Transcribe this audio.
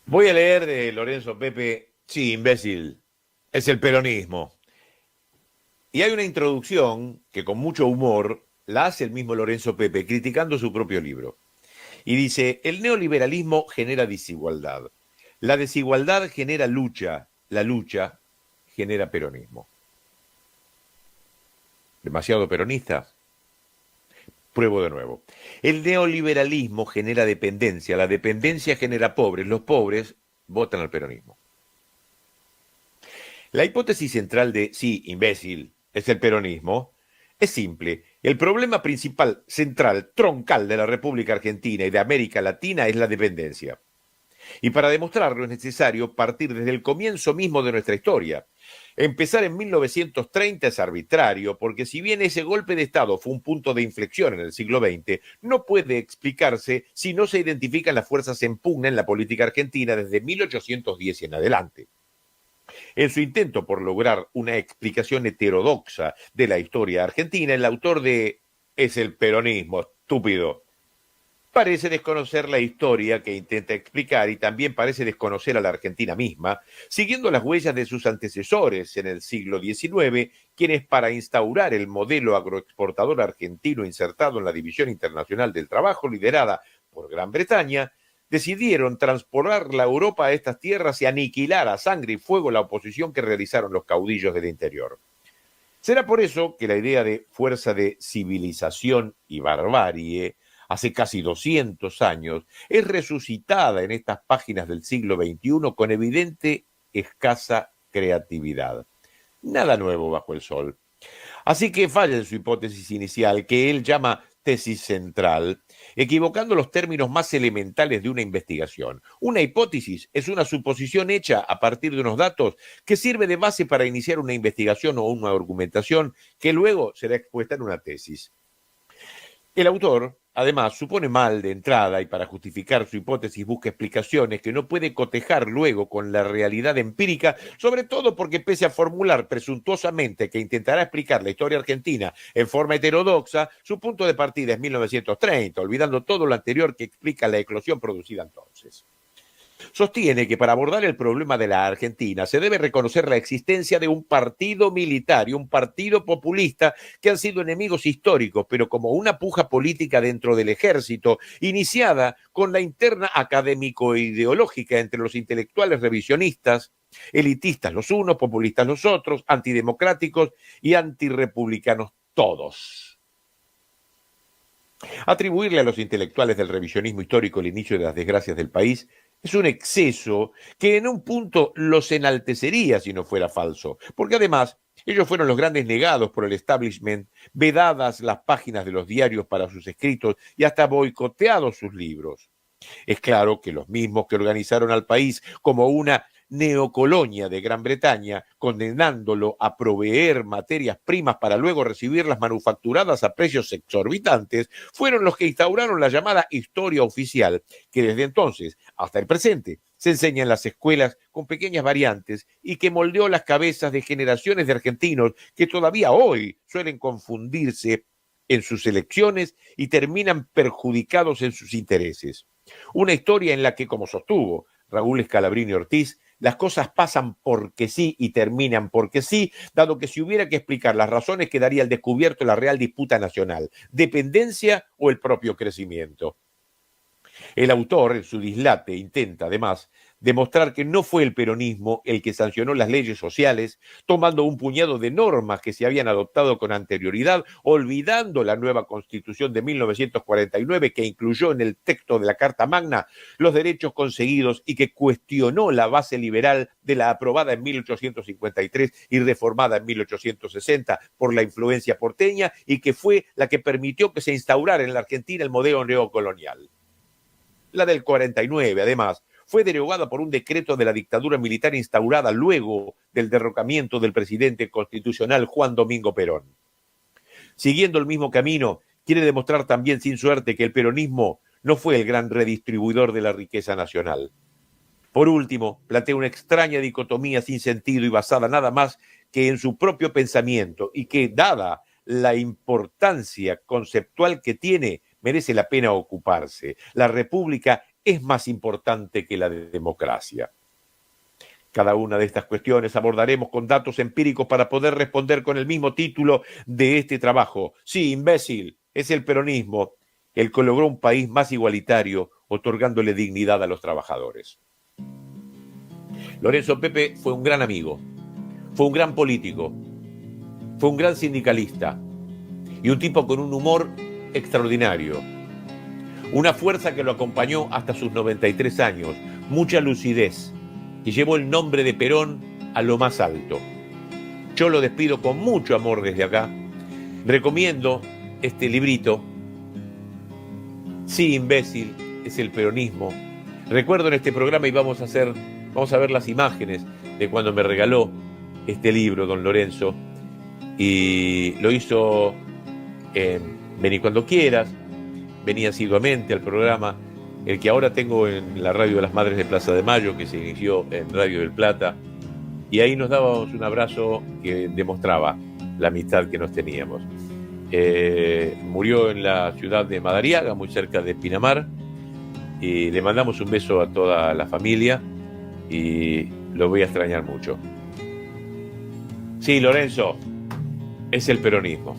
Voy a leer de Lorenzo Pepe, sí, imbécil, es el peronismo. Y hay una introducción que con mucho humor la hace el mismo Lorenzo Pepe, criticando su propio libro. Y dice, el neoliberalismo genera desigualdad. La desigualdad genera lucha, la lucha genera peronismo. ¿Demasiado peronista? Pruebo de nuevo. El neoliberalismo genera dependencia, la dependencia genera pobres, los pobres votan al peronismo. La hipótesis central de sí, imbécil, es el peronismo es simple. El problema principal, central, troncal de la República Argentina y de América Latina es la dependencia. Y para demostrarlo es necesario partir desde el comienzo mismo de nuestra historia. Empezar en 1930 es arbitrario, porque si bien ese golpe de Estado fue un punto de inflexión en el siglo XX, no puede explicarse si no se identifican las fuerzas en pugna en la política argentina desde 1810 en adelante. En su intento por lograr una explicación heterodoxa de la historia argentina, el autor de Es el peronismo, estúpido, parece desconocer la historia que intenta explicar y también parece desconocer a la Argentina misma, siguiendo las huellas de sus antecesores en el siglo XIX, quienes para instaurar el modelo agroexportador argentino insertado en la División Internacional del Trabajo, liderada por Gran Bretaña, decidieron transportar la Europa a estas tierras y aniquilar a sangre y fuego la oposición que realizaron los caudillos del interior. Será por eso que la idea de fuerza de civilización y barbarie hace casi 200 años, es resucitada en estas páginas del siglo XXI con evidente escasa creatividad. Nada nuevo bajo el sol. Así que falla en su hipótesis inicial, que él llama tesis central, equivocando los términos más elementales de una investigación. Una hipótesis es una suposición hecha a partir de unos datos que sirve de base para iniciar una investigación o una argumentación que luego será expuesta en una tesis. El autor, además, supone mal de entrada y para justificar su hipótesis busca explicaciones que no puede cotejar luego con la realidad empírica, sobre todo porque pese a formular presuntuosamente que intentará explicar la historia argentina en forma heterodoxa, su punto de partida es 1930, olvidando todo lo anterior que explica la eclosión producida entonces. Sostiene que para abordar el problema de la Argentina se debe reconocer la existencia de un partido militar y un partido populista que han sido enemigos históricos, pero como una puja política dentro del ejército, iniciada con la interna académico-ideológica entre los intelectuales revisionistas, elitistas los unos, populistas los otros, antidemocráticos y antirepublicanos todos. Atribuirle a los intelectuales del revisionismo histórico el inicio de las desgracias del país es un exceso que en un punto los enaltecería si no fuera falso, porque además ellos fueron los grandes negados por el establishment, vedadas las páginas de los diarios para sus escritos y hasta boicoteados sus libros. Es claro que los mismos que organizaron al país como una neocolonia de Gran Bretaña, condenándolo a proveer materias primas para luego recibirlas manufacturadas a precios exorbitantes, fueron los que instauraron la llamada historia oficial, que desde entonces hasta el presente se enseña en las escuelas con pequeñas variantes y que moldeó las cabezas de generaciones de argentinos que todavía hoy suelen confundirse en sus elecciones y terminan perjudicados en sus intereses. Una historia en la que, como sostuvo Raúl Scalabrini Ortiz, las cosas pasan porque sí y terminan porque sí, dado que si hubiera que explicar las razones quedaría al descubierto la real disputa nacional, dependencia o el propio crecimiento. El autor, en su dislate, intenta, además, demostrar que no fue el peronismo el que sancionó las leyes sociales, tomando un puñado de normas que se habían adoptado con anterioridad, olvidando la nueva Constitución de 1949 que incluyó en el texto de la Carta Magna los derechos conseguidos y que cuestionó la base liberal de la aprobada en 1853 y reformada en 1860 por la influencia porteña y que fue la que permitió que se instaurara en la Argentina el modelo neocolonial. La del 49, además, fue derogada por un decreto de la dictadura militar instaurada luego del derrocamiento del presidente constitucional Juan Domingo Perón. Siguiendo el mismo camino, quiere demostrar también sin suerte que el peronismo no fue el gran redistribuidor de la riqueza nacional. Por último, plantea una extraña dicotomía sin sentido y basada nada más que en su propio pensamiento y que, dada la importancia conceptual que tiene, merece la pena ocuparse. La República es más importante que la democracia? Cada una de estas cuestiones abordaremos con datos empíricos para poder responder con el mismo título de este trabajo. Sí, imbécil, es el peronismo el que logró un país más igualitario, otorgándole dignidad a los trabajadores. Lorenzo Pepe fue un gran amigo, fue un gran político, fue un gran sindicalista y un tipo con un humor extraordinario. Una fuerza que lo acompañó hasta sus 93 años, mucha lucidez, y llevó el nombre de Perón a lo más alto. Yo lo despido con mucho amor desde acá. Recomiendo este librito. Sí, imbécil, es el peronismo. Recuerdo en este programa y vamos a ver las imágenes de cuando me regaló este libro, don Lorenzo, y lo hizo Vení cuando quieras, venía asiduamente al programa, el que ahora tengo en la radio de las Madres de Plaza de Mayo, que se inició en Radio del Plata, y ahí nos dábamos un abrazo que demostraba la amistad que nos teníamos. Murió en la ciudad de Madariaga, muy cerca de Pinamar, y le mandamos un beso a toda la familia y lo voy a extrañar mucho. Sí, Lorenzo, es el peronismo.